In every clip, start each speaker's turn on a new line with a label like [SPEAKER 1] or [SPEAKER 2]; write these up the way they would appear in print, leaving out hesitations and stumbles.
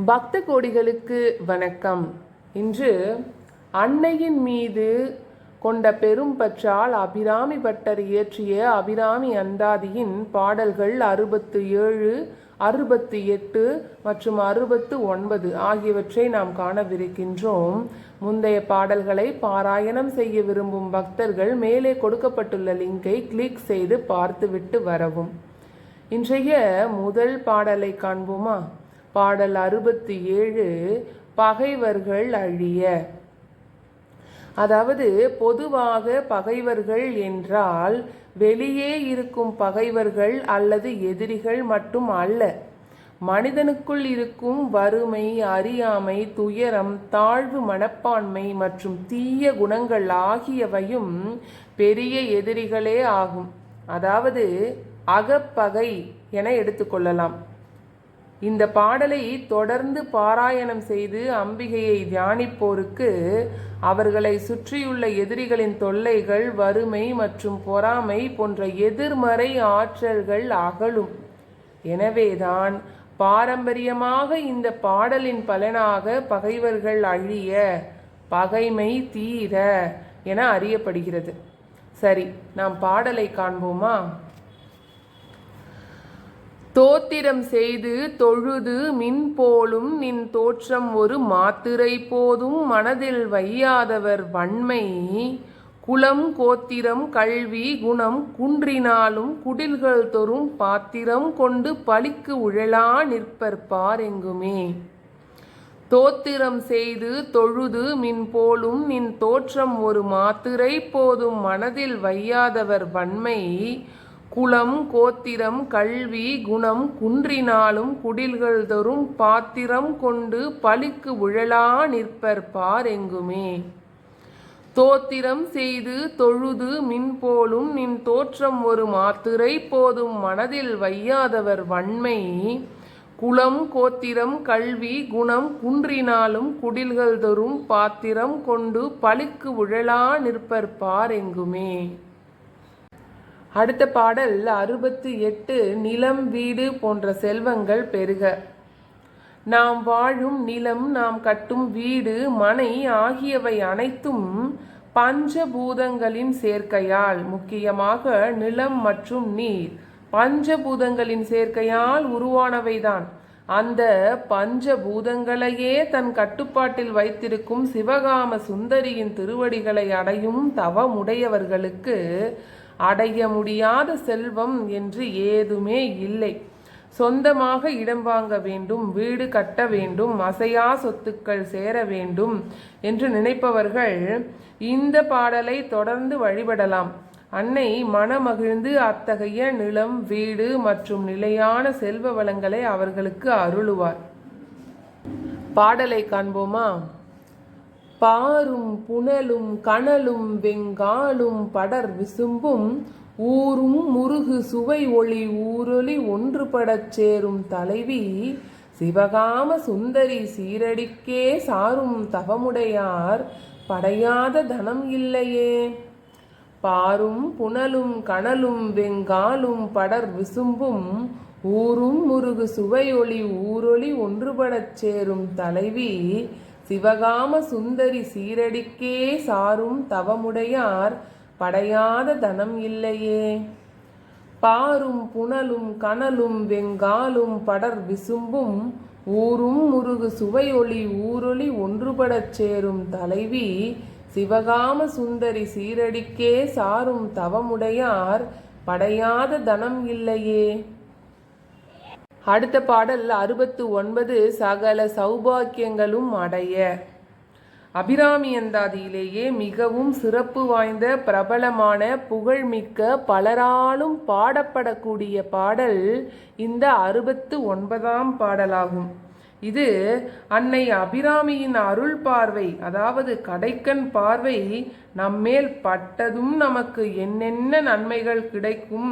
[SPEAKER 1] பக்த கோடிகளுக்கு வணக்கம். இன்று அன்னையின் மீது கொண்ட பெரும் பற்றால் அபிராமி பட்டர் இயற்றிய அபிராமி அந்தாதியின் பாடல்கள் 67, 68 மற்றும் 69 ஆகியவற்றை நாம் காணவிருக்கின்றோம். முந்தைய பாடல்களை பாராயணம் செய்ய விரும்பும் பக்தர்கள் மேலே கொடுக்கப்பட்டுள்ள லிங்கை கிளிக் செய்து பார்த்துவிட்டு வரவும். இன்றைய முதல் பாடலை காண்போமா? பாடல் 67, பகைவர்கள் அழிய. அதாவது பொதுவாக பகைவர்கள் என்றால் வெளியே இருக்கும் பகைவர்கள் அல்லது எதிரிகள் மட்டும் அல்ல. மனிதனுக்குள் இருக்கும் வறுமை, அறியாமை, துயரம், தாழ்வு மனப்பான்மை மற்றும் தீய குணங்கள் ஆகியவையும் பெரிய எதிரிகளே ஆகும். அதாவது அகப்பகை என எடுத்துக்கொள்ளலாம். இந்த பாடலை தொடர்ந்து பாராயணம் செய்து அம்பிகையை தியானிப்போருக்கு அவர்களை சுற்றியுள்ள எதிரிகளின் தொல்லைகள், வறுமை மற்றும் பொறாமை போன்ற எதிர்மறை ஆற்றல்கள் அகலும். எனவேதான் பாரம்பரியமாக இந்த பாடலின் பலனாக பகைவர்கள் அழிய, பகைமை தீர என அறியப்படுகிறது. சரி, நாம் பாடலை காண்போமா? தோத்திரம் செய்து தொழுது மின் போலும் நின் தோற்றம் ஒரு மாத்திரை போதும் மனதில் வையாதவர் வன்மை, குலம் கோத்திரம் கல்வி குணம் குன்றினாலும் குடில்கள் தொறும் பாத்திரம் கொண்டு பலிக்கு உழலா நிற்பற்பார் எங்குமே. தோத்திரம் செய்து தொழுது மின் போலும் நின் தோற்றம் ஒரு மாத்திரை போதும் மனதில் வையாதவர் வன்மை, குலம் கோத்திரம் கல்வி குணம் குன்றினாலும் குடில்கள் தரும் பாத்திரம் கொண்டு பலிக்கு உழலா நிற்பற்பார் எங்குமே. தோத்திரம் செய்து தொழுது மின் போலும் நின் தோற்றம் ஒரு மாத்திரை போதும் மனதில் வையாதவர் வன்மை, குலம் கோத்திரம் கல்வி குணம் குன்றினாலும் குடில்கள் தரும் பாத்திரம் கொண்டு பலிக்கு உழலா நிற்பற்பார் எங்குமே. அடுத்த பாடல் 68, நிலம் வீடு போன்ற செல்வங்கள் பெருக. நாம் வாழும் நிலம், நாம் கட்டும் வீடு, மனை ஆகியவை அனைத்தும் பஞ்சபூதங்களின் சேர்க்கையால், முக்கியமாக நிலம் மற்றும் நீர் பஞ்சபூதங்களின் சேர்க்கையால் உருவானவைதான். அந்த பஞ்சபூதங்களையே தன் கட்டுப்பாட்டில் வைத்திருக்கும் சிவகாம சுந்தரியின் திருவடிகளை அடையும் தவமுடையவர்களுக்கு அடைய முடியாத செல்வம் என்று ஏதுமே இல்லை. சொந்தமாக இடம் வாங்க வேண்டும், வீடு கட்ட வேண்டும், அசையா சொத்துக்கள் சேர வேண்டும் என்று நினைப்பவர்கள் இந்த பாடலை தொடர்ந்து வழிபடலாம். அன்னை மனமகிழ்ந்து அத்தகைய நிலம், வீடு மற்றும் நிலையான செல்வ வளங்களை அவர்களுக்கு அருளுவார். பாடலை காண்போமா? பாரும் புனலும் கனலும் வெங்காலும் படர் விசும்பும் ஊரும் முருகு சுவை ஒளி ஊரொலி ஒன்றுபடச் சேரும் தலைவி, சிவகாம சுந்தரி சீரடிக்கே சாரும் தவமுடையார் படையாத தனம் இல்லையே. பாரும் புனலும் கனலும் வெங்காலும் படர் விசும்பும் ஊரும் முருகு சுவையொளி ஊரொலி ஒன்றுபடச் சேரும் தலைவி, சிவகாம சுந்தரி சீரடிக்கே சாரும் தவமுடையார் படையாத தனம் இல்லையே. பாரும் புனலும் கனலும் வெங்காலும் படர் விசும்பும் ஊரும் முருகு சுவையொளி ஊரொலி ஒன்றுபடச் சேரும் தலைவி, சிவகாம சுந்தரி சீரடிக்கே சாரும் தவமுடையார் படையாத தனம் இல்லையே. அடுத்த பாடல் 69, சகல சௌபாக்கியங்களும் அடைய. அபிராமி அந்தாதியிலேயே மிகவும் சிறப்பு வாய்ந்த பிரபலமான புகழ்மிக்க பலராலும் பாடப்படக்கூடிய பாடல் இந்த 69ஆம் பாடலாகும். இது அன்னை அபிராமியின் அருள் பார்வை, அதாவது கடைக்கண் பார்வை நம்மேல் பட்டதும் நமக்கு என்னென்ன நன்மைகள் கிடைக்கும்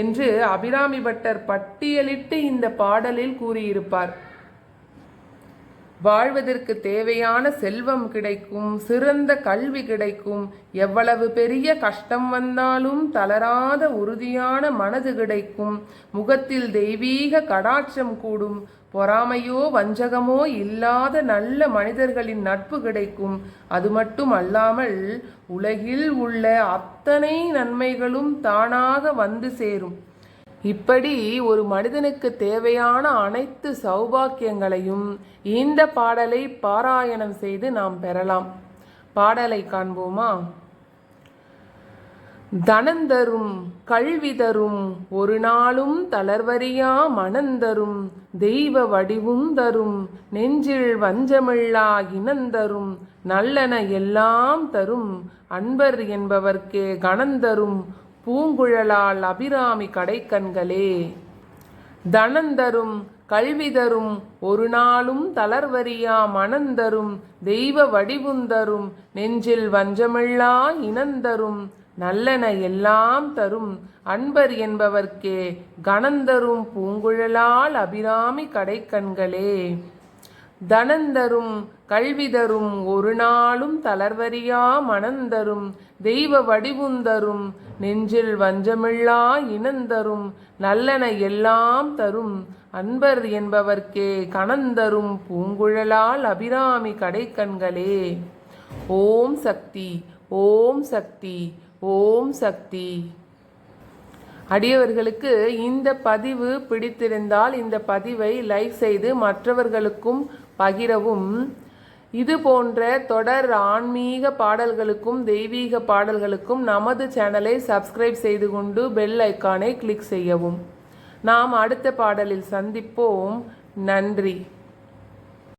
[SPEAKER 1] என்று அபிராமி பட்டர் பட்டியலிட்டு இந்த பாடலில் கூறியிருப்பார். வாழ்வதற்கு தேவையான செல்வம் கிடைக்கும், சிறந்த கல்வி கிடைக்கும், எவ்வளவு பெரிய கஷ்டம் வந்தாலும் தளராத உறுதியான மனது கிடைக்கும், முகத்தில் தெய்வீக கடாட்சம் கூடும், பொறாமையோ வஞ்சகமோ இல்லாத நல்ல மனிதர்களின் நட்பு கிடைக்கும். அது மட்டும் அல்லாமல் உலகில் உள்ள அத்தனை நன்மைகளும் தானாக வந்து சேரும். இப்படி ஒரு மனிதனுக்கு தேவையான அனைத்து சௌபாக்கியங்களையும் இந்த பாடலை பாராயணம் செய்து நாம் பெறலாம். பாடலை காண்போமா? தனந்தரும் கல்விதரும் ஒரு நாளும் தளர்வறியா மனந்தரும் தெய்வ வடிவும் தரும் நெஞ்சில் வஞ்சமில்லா இனந்தரும் நல்லன எல்லாம் தரும் அன்பர் என்பவர்க்கே கணந்தரும் பூங்குழலால் அபிராமி கடைக்கண்களே. தனந்தரும் கல்விதரும் ஒரு நாளும் தளர்வறியா மனந்தரும் தெய்வ வடிவுந்தரும் நெஞ்சில் வஞ்சமில்லா இனந்தரும் நல்லன எல்லாம் தரும் அன்பர் என்பவர்க்கே கணந்தரும் பூங்குழலால் அபிராமி கடைக்கண்களே. தனந்தரும் கல்விதரும் ஒரு நாளும் தளர்வறியா மனந்தரும் தெய்வ வடிவுந்தரும் நெஞ்சில் வஞ்சமில்லா இனந்தரும் நல்லன எல்லாம் தரும் அன்பர் என்பவர்க்கே கணந்தரும் பூங்குழலால் அபிராமி கடைக்கண்களே. ஓம் சக்தி, ஓம் சக்தி, ஓம் சக்தி. அடியவர்களுக்கு இந்த பதிவு பிடித்திருந்தால் இந்த பதிவை லைக் செய்து மற்றவர்களுக்கும் பகிரவும். இது போன்ற தொடர் ஆன்மீக பாடல்களுக்கும் தெய்வீக பாடல்களுக்கும் நமது சேனலை சப்ஸ்கிரைப் செய்து கொண்டு பெல் ஐக்கானை கிளிக் செய்யவும். நாம் அடுத்த பாடலில் சந்திப்போம். நன்றி.